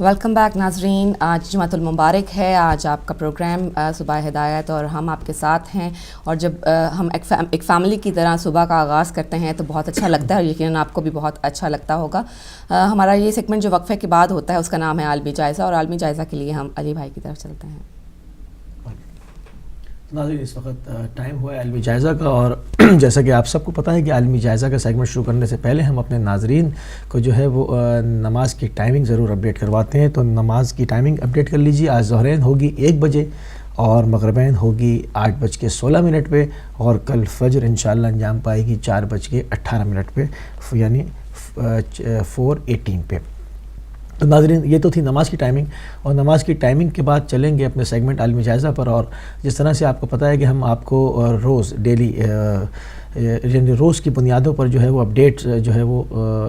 Welcome back ناظرین. آج جمعۃ المبارک ہے. آج آپ کا پروگرام صبح ہدایت اور ہم آپ کے ساتھ ہیں. اور جب ہم ایک فیملی کی طرح صبح کا آغاز کرتے ہیں تو بہت اچھا لگتا ہے اور یقیناً آپ کو بھی بہت اچھا لگتا ہوگا. ہمارا یہ سیگمنٹ جو وقفے کے بعد ہوتا ہے اس کا نام ہے عالمی جائزہ, اور عالمی جائزہ کے لیے ہم علی بھائی کی طرف چلتے ہیں. ناظرین, اس وقت ٹائم ہوا ہے عالمی جائزہ کا, اور جیسا کہ آپ سب کو پتہ ہے کہ عالمی جائزہ کا سیگمنٹ شروع کرنے سے پہلے ہم اپنے ناظرین کو جو ہے وہ نماز کی ٹائمنگ ضرور اپڈیٹ کرواتے ہیں. تو نماز کی ٹائمنگ اپڈیٹ کر لیجیے. آج ظہرین ہوگی 1 بجے اور مغربین ہوگی 8:16 پہ, اور کل فجر انشاءاللہ انجام پائے گی 4:18 پہ, یعنی 4:18 پہ. تو ناظرین, یہ تو تھی نماز کی ٹائمنگ, اور نماز کی ٹائمنگ کے بعد چلیں گے اپنے سیگمنٹ عالمی جائزہ پر. اور جس طرح سے آپ کو پتہ ہے کہ ہم آپ کو روز ڈیلی یعنی روز کی بنیادوں پر جو ہے وہ اپڈیٹ جو ہے وہ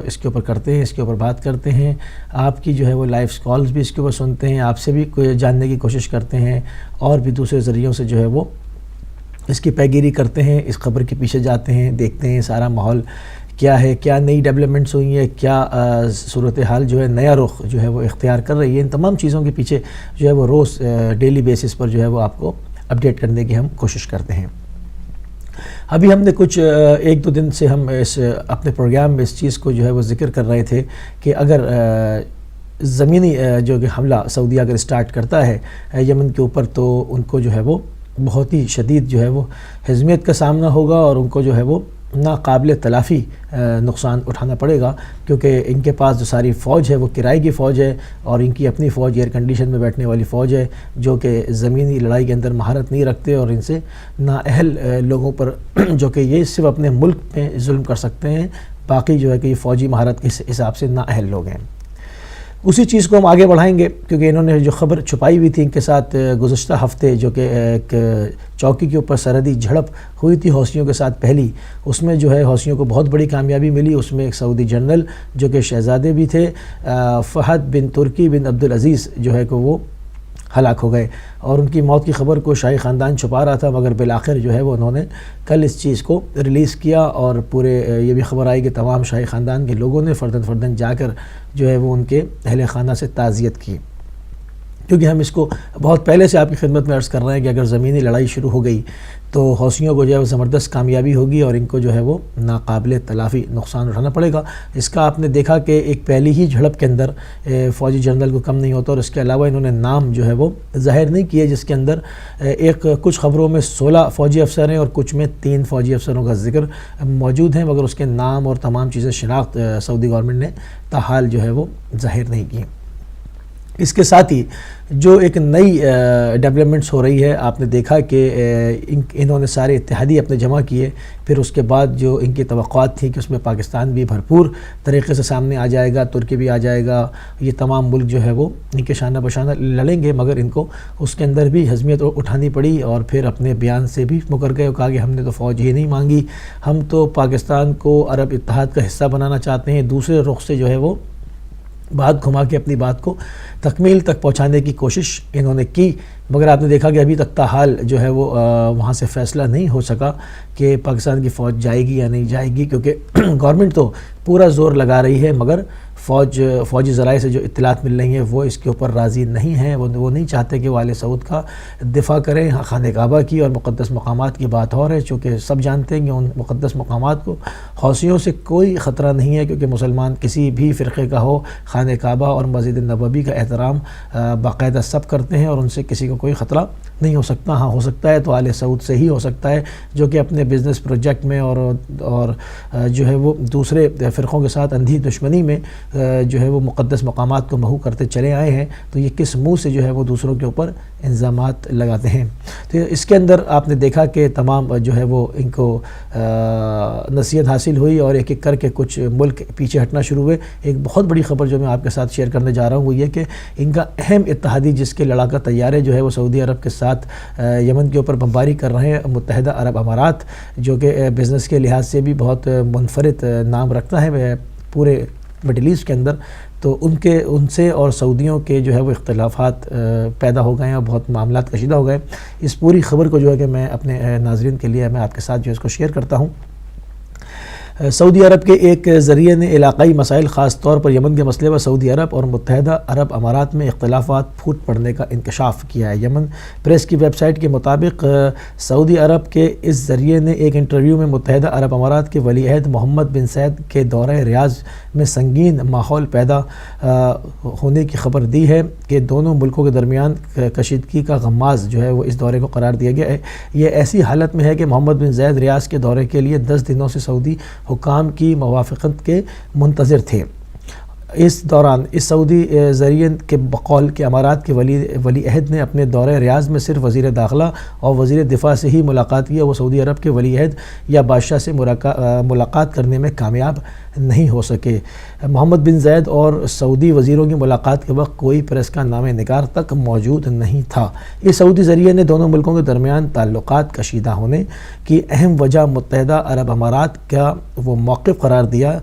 اس کے اوپر کرتے ہیں, اس کے اوپر بات کرتے ہیں. آپ کی جو ہے وہ لائیو کالز بھی اس کے اوپر سنتے ہیں, آپ سے بھی جاننے کی کوشش کرتے ہیں, اور بھی دوسرے ذریعوں سے جو ہے وہ اس کی پیگیری کرتے ہیں, اس خبر کے پیچھے جاتے ہیں, دیکھتے ہیں سارا ماحول کیا ہے, کیا نئی ڈیولپمنٹس ہوئی ہیں, کیا صورتحال جو ہے نیا رخ جو ہے وہ اختیار کر رہی ہے. ان تمام چیزوں کے پیچھے جو ہے وہ روز ڈیلی بیسس پر جو ہے وہ آپ کو اپڈیٹ کرنے کی ہم کوشش کرتے ہیں. ابھی ہم نے کچھ 1-2 دن سے ہم اس اپنے پروگرام میں اس چیز کو جو ہے وہ ذکر کر رہے تھے کہ اگر زمینی جو کہ حملہ سعودیہ اگر اسٹارٹ کرتا ہے یمن کے اوپر, تو ان کو جو ہے وہ بہت ہی شدید جو ہے وہ ہزیمت کا سامنا ہوگا, اور ان کو جو ہے وہ ناقابل تلافی نقصان اٹھانا پڑے گا, کیونکہ ان کے پاس جو ساری فوج ہے وہ کرائے کی فوج ہے, اور ان کی اپنی فوج ایئر کنڈیشن میں بیٹھنے والی فوج ہے, جو کہ زمینی لڑائی کے اندر مہارت نہیں رکھتے, اور ان سے نااہل لوگوں پر جو کہ یہ صرف اپنے ملک میں ظلم کر سکتے ہیں, باقی جو ہے کہ یہ فوجی مہارت کے حساب سے نااہل لوگ ہیں. اسی چیز کو ہم آگے بڑھائیں گے, کیونکہ انہوں نے جو خبر چھپائی ہوئی تھی ان کے ساتھ گزشتہ ہفتے, جو کہ ایک چوکی کے اوپر سرحدی جھڑپ ہوئی تھی حوثیوں کے ساتھ پہلی, اس میں جو ہے حوثیوں کو بہت بڑی کامیابی ملی. اس میں ایک سعودی جنرل جو کہ شہزادے بھی تھے, فہد بن ترکی بن عبدالعزیز جو ہے کہ وہ ہلاک ہو گئے, اور ان کی موت کی خبر کو شاہی خاندان چھپا رہا تھا, مگر بالآخر جو ہے وہ انہوں نے کل اس چیز کو ریلیز کیا, اور پورے یہ بھی خبر آئی کہ تمام شاہی خاندان کے لوگوں نے فرداً جا کر جو ہے وہ ان کے اہل خانہ سے تعزیت کی. کیونکہ ہم اس کو بہت پہلے سے آپ کی خدمت میں عرض کر رہے ہیں کہ اگر زمینی لڑائی شروع ہو گئی تو حوثیوں کو جو ہے وہ زبردست کامیابی ہوگی, اور ان کو جو ہے وہ ناقابل تلافی نقصان اٹھانا پڑے گا. اس کا آپ نے دیکھا کہ ایک پہلی ہی جھڑپ کے اندر فوجی جنرل کو کم نہیں ہوتا, اور اس کے علاوہ انہوں نے نام جو ہے وہ ظاہر نہیں کیے, جس کے اندر کچھ خبروں میں 16 فوجی افسر ہیں اور کچھ میں 3 فوجی افسروں کا ذکر موجود ہیں, مگر اس کے نام اور تمام چیزیں شناخت سعودی گورنمنٹ نے تاحال جو ہے وہ ظاہر نہیں کی. اس کے ساتھ ہی جو ایک نئی ڈیولپمنٹس ہو رہی ہے, آپ نے دیکھا کہ انہوں نے سارے اتحادی اپنے جمع کیے, پھر اس کے بعد جو ان کی توقعات تھی کہ اس میں پاکستان بھی بھرپور طریقے سے سامنے آ جائے گا, ترکی بھی آ جائے گا, یہ تمام ملک جو ہے وہ ان کے شانہ بشانہ لڑیں گے, مگر ان کو اس کے اندر بھی ہزیمت اٹھانی پڑی, اور پھر اپنے بیان سے بھی مکر گئے اور کہا کہ ہم نے تو فوج ہی نہیں مانگی, ہم تو پاکستان کو عرب اتحاد کا حصہ بنانا چاہتے ہیں. دوسرے رخ سے جو ہے وہ بات گھما کے اپنی بات کو تکمیل تک پہنچانے کی کوشش انہوں نے کی, مگر آپ نے دیکھا کہ ابھی تک تاحال جو ہے وہ وہاں سے فیصلہ نہیں ہو سکا کہ پاکستان کی فوج جائے گی یا نہیں جائے گی, کیونکہ گورنمنٹ تو پورا زور لگا رہی ہے, مگر فوجی ذرائع سے جو اطلاعات مل رہی ہیں وہ اس کے اوپر راضی نہیں ہیں. وہ نہیں چاہتے کہ وہ آل سعود کا دفاع کریں. خانہ کعبہ کی اور مقدس مقامات کی بات اور ہے, چونکہ سب جانتے ہیں کہ ان مقدس مقامات کو حوثیوں سے کوئی خطرہ نہیں ہے, کیونکہ مسلمان کسی بھی فرقے کا ہو خانہ کعبہ اور مسجد نبوی کا احترام باقاعدہ سب کرتے ہیں, اور ان سے کسی کو کوئی خطرہ نہیں ہو سکتا. ہاں, ہو سکتا ہے تو آل سعود سے ہی ہو سکتا ہے, جو کہ اپنے بزنس پروجیکٹ میں اور جو ہے وہ دوسرے فرقوں کے ساتھ اندھی دشمنی میں جو ہے وہ مقدس مقامات کو محو کرتے چلے آئے ہیں, تو یہ کس منہ سے جو ہے وہ دوسروں کے اوپر الزامات لگاتے ہیں. تو اس کے اندر آپ نے دیکھا کہ تمام جو ہے وہ ان کو نصیحت حاصل ہوئی, اور ایک ایک کر کے کچھ ملک پیچھے ہٹنا شروع ہوئے. ایک بہت بڑی خبر جو میں آپ کے ساتھ شیئر کرنے جا رہا ہوں وہ یہ کہ ان کا اہم اتحادی جس کے لڑاکا طیارے جو ہے وہ سعودی عرب کے ساتھ یمن کے اوپر بمباری کر رہے ہیں, متحدہ عرب امارات, جو کہ بزنس کے لحاظ سے بھی بہت منفرد نام رکھتا ہے پورے مڈل ایسٹ کے اندر, تو ان سے اور سعودیوں کے جو ہے وہ اختلافات پیدا ہو گئے ہیں اور بہت معاملات کشیدہ ہو گئے. اس پوری خبر کو جو ہے کہ میں اپنے ناظرین کے لیے میں آپ کے ساتھ جو اس کو شیئر کرتا ہوں. سعودی عرب کے ایک ذریعے نے علاقائی مسائل خاص طور پر یمن کے مسئلے پر سعودی عرب اور متحدہ عرب امارات میں اختلافات پھوٹ پڑنے کا انکشاف کیا ہے۔ یمن پریس کی ویب سائٹ کے مطابق سعودی عرب کے اس ذریعے نے ایک انٹرویو میں متحدہ عرب امارات کے ولی عہد محمد بن زید کے دورہ ریاض میں سنگین ماحول پیدا ہونے کی خبر دی ہے کہ دونوں ملکوں کے درمیان کشیدگی کا غماز جو ہے وہ اس دورے کو قرار دیا گیا ہے۔ یہ ایسی حالت میں ہے کہ محمد بن زید ریاض کے دورے کے لیے 10 دنوں سے سعودی حکام کی موافقت کے منتظر تھے۔ اس دوران اس سعودی ذریعے کے بقول کے امارات کے ولی عہد نے اپنے دورہ ریاض میں صرف وزیر داخلہ اور وزیر دفاع سے ہی ملاقات کیا، وہ سعودی عرب کے ولی عہد یا بادشاہ سے ملاقات کرنے میں کامیاب نہیں ہو سکے۔ محمد بن زید اور سعودی وزیروں کی ملاقات کے وقت کوئی پریس کا نامہ نگار تک موجود نہیں تھا۔ اس سعودی ذریعے نے دونوں ملکوں کے درمیان تعلقات کشیدہ ہونے کی اہم وجہ متحدہ عرب امارات کا وہ موقف قرار دیا۔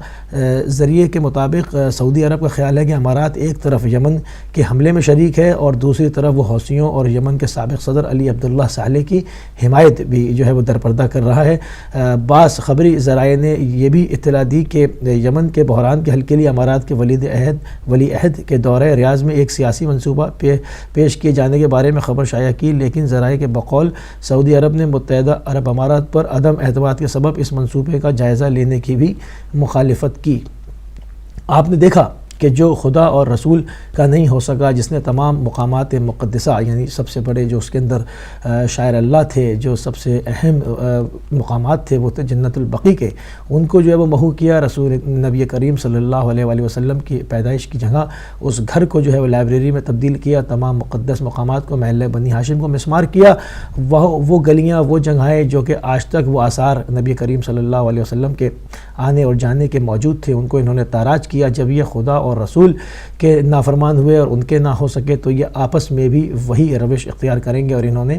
ذریعے کے مطابق سعودی عرب کا خیال ہے کہ امارات ایک طرف یمن کے حملے میں شریک ہے اور دوسری طرف وہ حوثیوں اور یمن کے سابق صدر علی عبداللہ صالح کی حمایت بھی جو ہے وہ درپردہ کر رہا ہے۔ بعض خبری ذرائع نے یہ بھی اطلاع دی کہ یمن کے بحران کے حل کے لیے امارات کے ولی عہد کے دورہ ریاض میں ایک سیاسی منصوبہ پیش کیے جانے کے بارے میں خبر شائع کی، لیکن ذرائع کے بقول سعودی عرب نے متحدہ عرب امارات پر عدم اعتماد کے سبب اس منصوبے کا جائزہ لینے کی بھی مخالفت کی۔ آپ نے دیکھا کہ جو خدا اور رسول کا نہیں ہو سکا، جس نے تمام مقامات مقدسہ یعنی سب سے بڑے جو اس کے اندر شاعر اللہ تھے، جو سب سے اہم مقامات تھے وہ تھے جنت البقیع کے، ان کو جو ہے وہ محو کیا۔ رسول نبی کریم صلی اللہ علیہ وآلہ وسلم کی پیدائش کی جگہ اس گھر کو جو ہے وہ لائبریری میں تبدیل کیا، تمام مقدس مقامات کو محلہ بنی ہاشم کو مسمار کیا۔ وہ گلیاں، وہ جگہیں جو کہ آج تک وہ آثار نبی کریم صلی اللہ علیہ وسلم کے آنے اور جانے کے موجود تھے، ان کو انہوں نے تاراج کیا۔ جب یہ خدا اور رسول کے نافرمان ہوئے اور ان کے نہ ہو سکے تو یہ آپس میں بھی وہی روش اختیار کریں گے، اور انہوں نے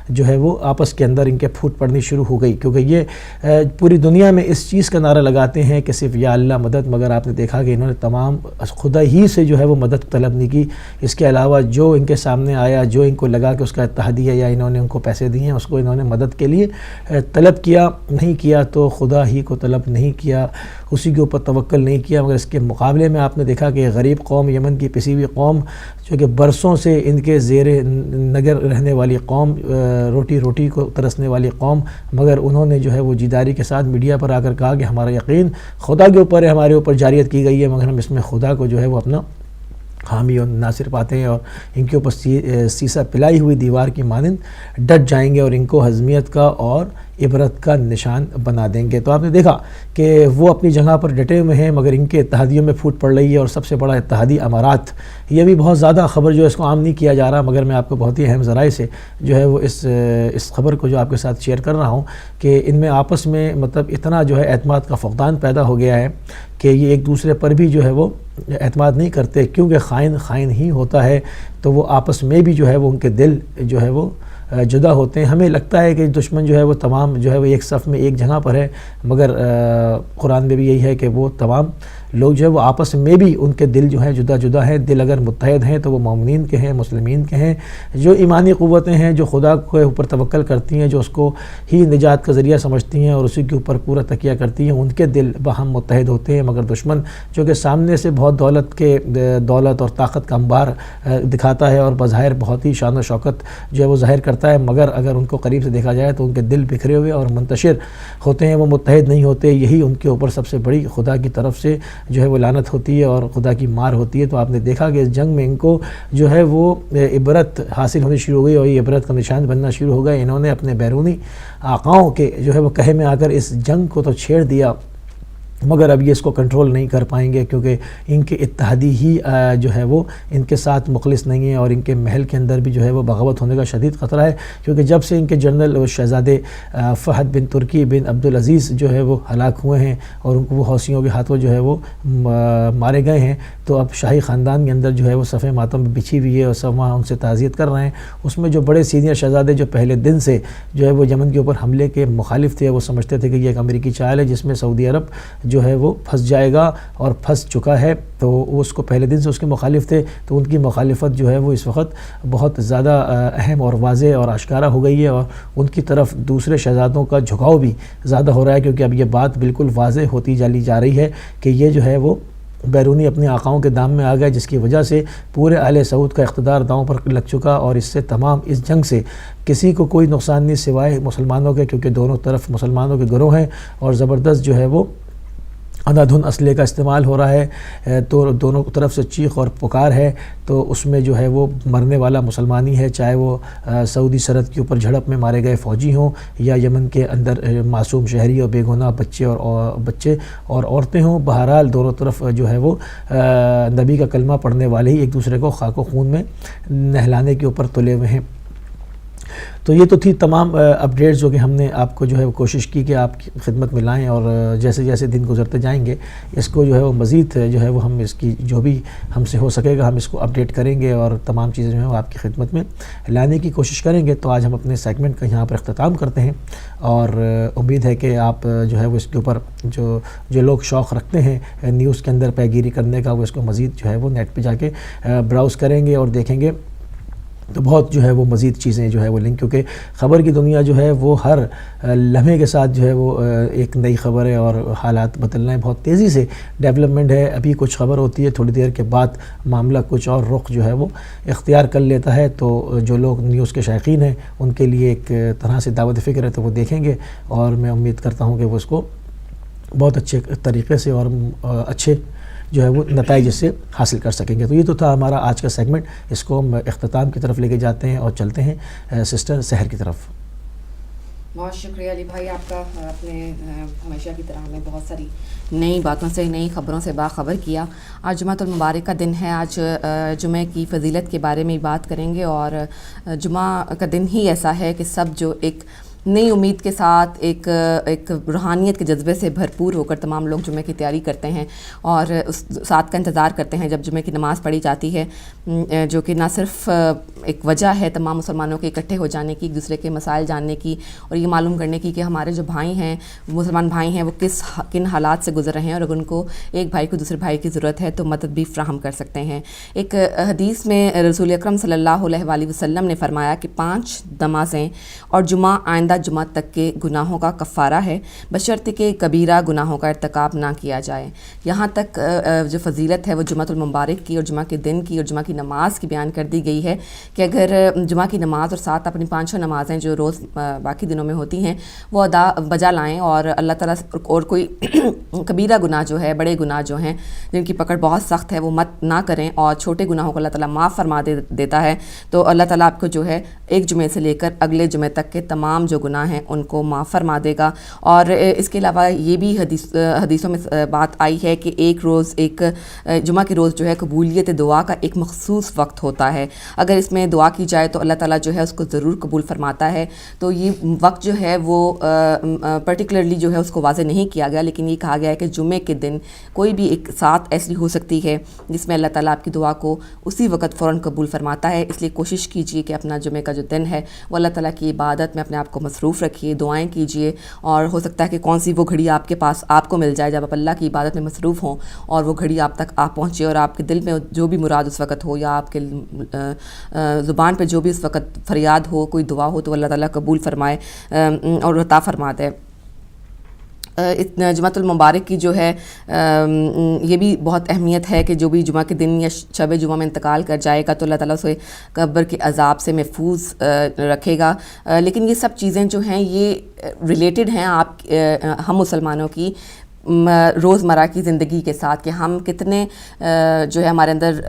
جو ہے وہ آپس کے اندر ان کے پھوٹ پڑنی شروع ہو گئی، کیونکہ یہ پوری دنیا میں اس چیز کا نعرہ لگاتے ہیں کہ صرف یا اللہ مدد، مگر آپ نے دیکھا کہ انہوں نے تمام خدا ہی سے جو ہے وہ مدد طلب نہیں کی۔ اس کے علاوہ جو ان کے سامنے آیا، جو ان کو لگا کہ اس کا اتحادیہ یا انہوں نے ان کو پیسے دیے ہیں، اس کو انہوں نے مدد کے لیے طلب کیا نہیں کیا، تو خدا ہی کو طلب نہیں کیا، اسی کے اوپر توکل نہیں کیا۔ مگر اس کے مقابلے میں آپ نے دیکھا کہ غریب قوم، یمن کی پسی ہوئی قوم، جو کہ برسوں سے ان کے زیر نگر رہنے والی قوم، روٹی کو ترسنے والی قوم، مگر انہوں نے جو ہے وہ جیداری کے ساتھ میڈیا پر آ کر کہا کہ ہمارا یقین خدا کے اوپر ہے، ہمارے اوپر جاریت کی گئی ہے، مگر ہم اس میں خدا کو جو ہے وہ اپنا حامی اور ناصر پاتے ہیں، اور ان کے اوپر سیسا پلائی ہوئی دیوار کی مانند ڈٹ جائیں گے اور ان کو ہضمیت کا اور عبرت کا نشان بنا دیں گے۔ تو آپ نے دیکھا کہ وہ اپنی جگہ پر ڈٹے ہوئے ہیں، مگر ان کے اتحادیوں میں پھوٹ پڑ رہی ہے، اور سب سے بڑا اتحادی امارات۔ یہ بھی بہت زیادہ خبر جو ہے اس کو عام نہیں کیا جا رہا، مگر میں آپ کو بہت ہی اہم ذرائع سے جو ہے وہ اس خبر کو جو آپ کے ساتھ شیئر کر رہا ہوں کہ ان میں آپس میں مطلب اتنا جو ہے اعتماد کا فقدان پیدا ہو گیا ہے کہ یہ ایک دوسرے پر بھی جو ہے وہ اعتماد نہیں کرتے، کیونکہ خائن ہی ہوتا ہے، تو وہ آپس میں بھی جو ہے وہ ان کے دل جو ہے وہ جدا ہوتے ہیں۔ ہمیں لگتا ہے کہ دشمن جو ہے وہ تمام جو ہے وہ ایک صف میں ایک جگہ پر ہے، مگر قرآن میں بھی یہی ہے کہ وہ تمام لوگ جو ہے وہ آپس میں بھی ان کے دل جو ہیں جدا جدا ہیں۔ دل اگر متحد ہیں تو وہ مومنین کے ہیں، مسلمین کے ہیں، جو ایمانی قوتیں ہیں، جو خدا کے اوپر توکل کرتی ہیں، جو اس کو ہی نجات کا ذریعہ سمجھتی ہیں اور اسی کے اوپر پورا تکیہ کرتی ہیں، ان کے دل باہم متحد ہوتے ہیں۔ مگر دشمن جو کہ سامنے سے بہت دولت اور طاقت کا انبار دکھاتا ہے اور بظاہر بہت ہی شان و شوکت جو ہے وہ ظاہر کرتا ہے، مگر اگر ان کو قریب سے دیکھا جائے تو ان کے دل بکھرے ہوئے اور منتشر ہوتے ہیں، وہ متحد نہیں ہوتے۔ یہی ان کے اوپر سب سے بڑی خدا کی طرف سے جو ہے وہ لعنت ہوتی ہے اور خدا کی مار ہوتی ہے۔ تو آپ نے دیکھا کہ اس جنگ میں ان کو جو ہے وہ عبرت حاصل ہونی شروع ہو گئی اور یہ عبرت کا نشان بننا شروع ہو گئے۔ انہوں نے اپنے بیرونی آقاؤں کے جو ہے وہ کہے میں آ کر اس جنگ کو تو چھیڑ دیا، مگر اب یہ اس کو کنٹرول نہیں کر پائیں گے، کیونکہ ان کے اتحادی ہی جو ہے وہ ان کے ساتھ مخلص نہیں ہیں، اور ان کے محل کے اندر بھی جو ہے وہ بغاوت ہونے کا شدید خطرہ ہے، کیونکہ جب سے ان کے جنرل شہزادے فہد بن ترکی بن عبدالعزیز جو ہے وہ ہلاک ہوئے ہیں اور ان کو وہ حوثیوں کے ہاتھوں جو ہے وہ مارے گئے ہیں، تو اب شاہی خاندان کے اندر جو ہے وہ صفِ ماتم بچھی ہوئی ہے اور سب وہاں ان سے تعزیت کر رہے ہیں۔ اس میں جو بڑے سینئر شہزادے جو پہلے دن سے جو ہے وہ یمن کے اوپر حملے کے مخالف تھے، وہ سمجھتے تھے کہ یہ ایک امریکی چال ہے جس میں سعودی عرب جو ہے وہ پھنس جائے گا اور پھنس چکا ہے، تو وہ اس کو پہلے دن سے اس کے مخالف تھے، تو ان کی مخالفت جو ہے وہ اس وقت بہت زیادہ اہم اور واضح اور آشکارا ہو گئی ہے، اور ان کی طرف دوسرے شہزادوں کا جھکاؤ بھی زیادہ ہو رہا ہے، کیونکہ اب یہ بات بالکل واضح ہوتی جا رہی ہے کہ یہ جو ہے وہ بیرونی اپنے آقاؤں کے دام میں آ گیا، جس کی وجہ سے پورے آل سعود کا اقتدار داؤں پر لگ چکا، اور اس سے تمام اس جنگ سے کسی کو کوئی نقصان نہیں سوائے مسلمانوں کے، کیونکہ دونوں طرف مسلمانوں کے گروہ ہیں اور زبردست جو ہے وہ اندھا دھند اسلحے کا استعمال ہو رہا ہے، تو دونوں طرف سے چیخ اور پکار ہے، تو اس میں جو ہے وہ مرنے والا مسلمانی ہے، چاہے وہ سعودی سرحد کے اوپر جھڑپ میں مارے گئے فوجی ہوں یا یمن کے اندر معصوم شہری اور بے گناہ بچے اور عورتیں ہوں، بہرحال دونوں طرف جو ہے وہ نبی کا کلمہ پڑھنے والے ہی ایک دوسرے کو خاک و خون میں نہلانے کے اوپر تلے ہوئے ہیں۔ تو یہ تو تھی تمام اپڈیٹس جو کہ ہم نے آپ کو جو ہے کوشش کی کہ آپ کی خدمت میں لائیں، اور جیسے جیسے دن گزرتے جائیں گے اس کو جو ہے وہ مزید جو ہے وہ ہم اس کی جو بھی ہم سے ہو سکے گا ہم اس کو اپڈیٹ کریں گے اور تمام چیزیں جو ہیں وہ آپ کی خدمت میں لانے کی کوشش کریں گے۔ تو آج ہم اپنے سیگمنٹ کا یہاں پر اختتام کرتے ہیں، اور امید ہے کہ آپ جو ہے وہ اس کے اوپر جو لوگ شوق رکھتے ہیں نیوز کے اندر پیگیری کرنے کا، وہ اس کو مزید جو ہے وہ نیٹ پہ جا کے براؤز کریں گے اور دیکھیں گے، تو بہت جو ہے وہ مزید چیزیں جو ہے وہ لنک، کیونکہ خبر کی دنیا جو ہے وہ ہر لمحے کے ساتھ جو ہے وہ ایک نئی خبر ہے، اور حالات بدلنا ہے، بہت تیزی سے ڈیولپمنٹ ہے، ابھی کچھ خبر ہوتی ہے تھوڑی دیر کے بعد معاملہ کچھ اور رخ جو ہے وہ اختیار کر لیتا ہے، تو جو لوگ نیوز کے شائقین ہیں ان کے لیے ایک طرح سے دعوت فکر ہے، تو وہ دیکھیں گے، اور میں امید کرتا ہوں کہ وہ اس کو بہت اچھے طریقے سے اور اچھے جو ہے وہ نتائج اس سے حاصل کر سکیں گے۔ تو یہ تو تھا ہمارا آج کا سیگمنٹ، اس کو ہم اختتام کی طرف لے کے جاتے ہیں اور چلتے ہیں سسٹر سحر کی طرف۔ بہت شکریہ علی بھائی آپ کا، آپ نے ہمیشہ کی طرح ہمیں بہت ساری نئی باتوں سے نئی خبروں سے باخبر کیا۔ آج جمعۃ المبارک کا دن ہے، آج جمعہ کی فضیلت کے بارے میں بات کریں گے، اور جمعہ کا دن ہی ایسا ہے کہ سب جو ایک نئی امید کے ساتھ ایک روحانیت کے جذبے سے بھرپور ہو کر تمام لوگ جمعے کی تیاری کرتے ہیں اور اس ساتھ کا انتظار کرتے ہیں جب جمعے کی نماز پڑھی جاتی ہے، جو کہ نہ صرف ایک وجہ ہے تمام مسلمانوں کے اکٹھے ہو جانے کی، ایک دوسرے کے مسائل جاننے کی اور یہ معلوم کرنے کی کہ ہمارے جو بھائی ہیں مسلمان بھائی ہیں وہ کن حالات سے گزر رہے ہیں، اور اگر ان کو ایک بھائی کو دوسرے بھائی کی ضرورت ہے تو مدد بھی فراہم کر سکتے ہیں۔ ایک حدیث میں رسول اکرم صلی اللہ علیہ وآلہ وسلم نے فرمایا کہ 5 نمازیں اور جمعہ آئندہ جمعہ تک کے گناہوں کا کفارہ ہے، بشرط کہ کبیرہ گناہوں کا ارتکاب نہ کیا جائے۔ یہاں تک جو فضیلت ہے وہ جمعۃ المبارک کی اور جمعہ کے دن کی اور جمعہ کی نماز کی بیان کر دی گئی ہے کہ اگر جمعہ کی نماز اور ساتھ اپنی 5 نمازیں جو روز باقی دنوں میں ہوتی ہیں وہ ادا بجا لائیں، اور اللہ تعالیٰ اور کوئی کبیرہ گناہ جو ہے، بڑے گناہ جو ہیں جن کی پکڑ بہت سخت ہے وہ مت نہ کریں، اور چھوٹے گناہوں کو اللہ تعالیٰ معاف فرما دیتا ہے، تو اللہ تعالیٰ آپ کو جو ہے ایک جمعے سے لے کر اگلے جمعے تک کے تمام جو گناہ ہیں ان کو معاف فرما دے گا۔ اور اس کے علاوہ یہ بھی حدیثوں میں بات آئی ہے کہ ایک جمعہ کے روز جو ہے قبولیت دعا کا ایک مخصوص وقت ہوتا ہے، اگر اس میں دعا کی جائے تو اللہ تعالیٰ جو ہے اس کو ضرور قبول فرماتا ہے۔ تو یہ وقت جو ہے وہ پرٹیکولرلی جو ہے اس کو واضح نہیں کیا گیا، لیکن یہ کہا گیا ہے کہ جمعے کے دن کوئی بھی ایک ساتھ ایسی ہو سکتی ہے جس میں اللہ تعالیٰ آپ کی دعا کو اسی وقت فوراً قبول فرماتا ہے، اس لیے کوشش کیجیے کہ اپنا جمعے کا جو دن ہے وہ اللہ تعالیٰ کی عبادت میں اپنے آپ کو مصروف رکھیے، دعائیں کیجیے، اور ہو سکتا ہے کہ کون سی وہ گھڑی آپ کے پاس آپ کو مل جائے جب آپ اللہ کی عبادت میں مصروف ہوں اور وہ گھڑی آپ تک آ پہنچے، اور آپ کے دل میں جو بھی مراد اس وقت ہو یا آپ کے زبان پہ جو بھی اس وقت فریاد ہو، کوئی دعا ہو، تو اللہ تعالیٰ قبول فرمائے اور عطا فرما دے۔ جمعۃ المبارک کی جو ہے یہ بھی بہت اہمیت ہے کہ جو بھی جمعہ کے دن یا شب جمعہ میں انتقال کر جائے گا تو اللہ تعالیٰ اسے قبر کے عذاب سے محفوظ رکھے گا، لیکن یہ سب چیزیں جو ہیں یہ ریلیٹڈ ہیں ہم مسلمانوں کی روزمرہ کی زندگی کے ساتھ، کہ ہم کتنے جو ہے ہمارے اندر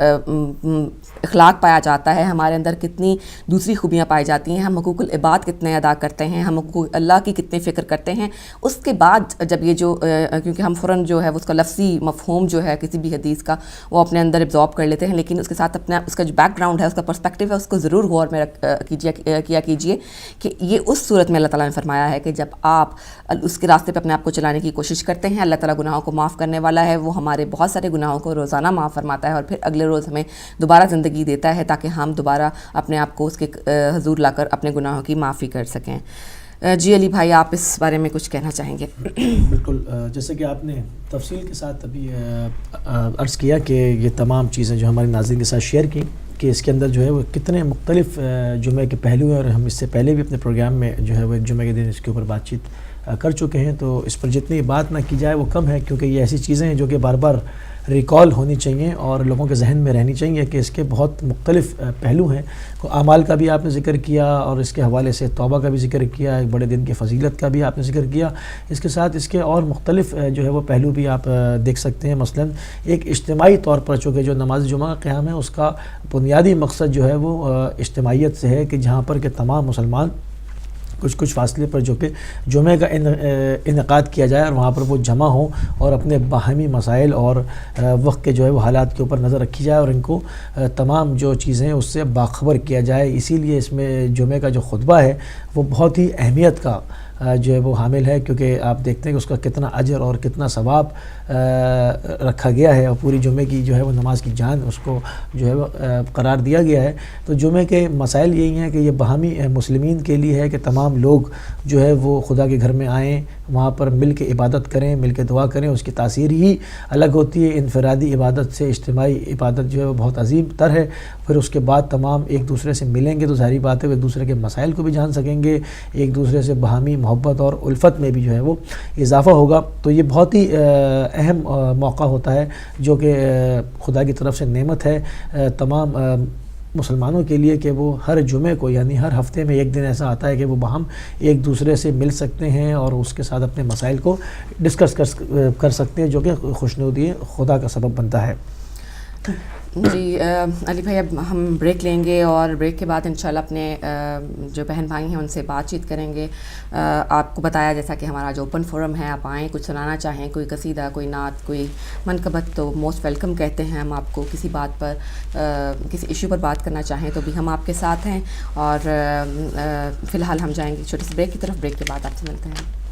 اخلاق پایا جاتا ہے، ہمارے اندر کتنی دوسری خوبیاں پائی جاتی ہیں، ہم حقوق العباد کتنے ادا کرتے ہیں، ہم حقوق اللہ کی کتنی فکر کرتے ہیں۔ اس کے بعد جب یہ جو کیونکہ ہم فوراً جو ہے اس کا لفظی مفہوم جو ہے کسی بھی حدیث کا وہ اپنے اندر ایبزارب کر لیتے ہیں، لیکن اس کے ساتھ اپنا اس کا جو بیک گراؤنڈ ہے، اس کا پرسپیکٹیو ہے، اس کو ضرور غور میں کیا کیجیے کہ یہ اس صورت میں اللہ تعالیٰ نے فرمایا ہے کہ جب آپ اس کے راستے پہ اپنے آپ کو چلانے کی کوشش کرتے ہیں، اللہ تعالیٰ گناہوں کو معاف کرنے والا ہے، وہ ہمارے بہت سارے گناہوں کو روزانہ معاف فرماتا ہے اور پھر اگلے روز ہمیں دوبارہ زندگی دیتا ہے تاکہ ہم دوبارہ اپنے آپ کو اس کے حضور لا کر اپنے گناہوں کی معافی کر سکیں۔ جی علی بھائی، آپ اس بارے میں کچھ کہنا چاہیں گے؟ بالکل، جیسے کہ آپ نے تفصیل کے ساتھ ابھی عرض کیا کہ یہ تمام چیزیں جو ہمارے ناظرین کے ساتھ شیئر کی کہ اس کے اندر جو ہے وہ کتنے مختلف جمعے کے پہلو ہیں، اور ہم اس سے پہلے بھی اپنے پروگرام میں جو ہے وہ ایک جمعے کے دن اس کے اوپر بات چیت کر چکے ہیں، تو اس پر جتنی بات نہ کی جائے وہ کم ہے، کیونکہ یہ ایسی چیزیں ہیں جو کہ بار بار ریکال ہونی چاہیے اور لوگوں کے ذہن میں رہنی چاہیے کہ اس کے بہت مختلف پہلو ہیں۔ اعمال کا بھی آپ نے ذکر کیا، اور اس کے حوالے سے توبہ کا بھی ذکر کیا، ایک بڑے دن کی فضیلت کا بھی آپ نے ذکر کیا، اس کے ساتھ اس کے اور مختلف جو ہے وہ پہلو بھی آپ دیکھ سکتے ہیں۔ مثلا ایک اجتماعی طور پر چونکہ جو نماز جمعہ کا قیام ہے اس کا بنیادی مقصد جو ہے وہ اجتماعیت سے ہے، کہ جہاں پر کہ تمام مسلمان کچھ فاصلے پر جو کہ جمعے کا انعقاد کیا جائے اور وہاں پر وہ جمع ہوں اور اپنے باہمی مسائل اور وقت کے جو ہے وہ حالات کے اوپر نظر رکھی جائے اور ان کو تمام جو چیزیں اس سے باخبر کیا جائے۔ اسی لیے اس میں جمعے کا جو خطبہ ہے وہ بہت ہی اہمیت کا جو ہے وہ حامل ہے، کیونکہ آپ دیکھتے ہیں کہ اس کا کتنا اجر اور کتنا ثواب رکھا گیا ہے، اور پوری جمعے کی جو ہے وہ نماز کی جان اس کو جو ہے وہ قرار دیا گیا ہے۔ تو جمعے کے مسائل یہی ہیں کہ یہ باہمی مسلمین کے لیے ہے کہ تمام لوگ جو ہے وہ خدا کے گھر میں آئیں، وہاں پر مل کے عبادت کریں، مل کے دعا کریں، اس کی تاثیر ہی الگ ہوتی ہے۔ انفرادی عبادت سے اجتماعی عبادت جو ہے وہ بہت عظیم تر ہے۔ پھر اس کے بعد تمام ایک دوسرے سے ملیں گے تو ظاہری بات ہے وہ ایک دوسرے کے مسائل کو بھی جان سکیں گے، ایک دوسرے سے باہمی محبت اور الفت میں بھی جو ہے وہ اضافہ ہوگا۔ تو یہ بہت ہی اہم موقع ہوتا ہے جو کہ خدا کی طرف سے نعمت ہے تمام مسلمانوں کے لیے، کہ وہ ہر جمعے کو یعنی ہر ہفتے میں ایک دن ایسا آتا ہے کہ وہ باہم ایک دوسرے سے مل سکتے ہیں اور اس کے ساتھ اپنے مسائل کو ڈسکس کر سکتے ہیں، جو کہ خوشنودی خدا کا سبب بنتا ہے۔ جی علی بھائی، اب ہم بریک لیں گے اور بریک کے بعد انشاءاللہ اپنے جو بہن بھائی ہیں ان سے بات چیت کریں گے۔ آپ کو بتایا جیسا کہ ہمارا جو اوپن فورم ہے، آپ آئیں، کچھ سنانا چاہیں، کوئی قصیدہ، کوئی نعت، کوئی منقبت، تو موسٹ ویلکم کہتے ہیں ہم آپ کو۔ کسی بات پر کسی ایشو پر بات کرنا چاہیں تو بھی ہم آپ کے ساتھ ہیں۔ اور فی الحال ہم جائیں گے چھوٹی سی بریک کی طرف، بریک کے بعد آپ سے ملتے ہیں۔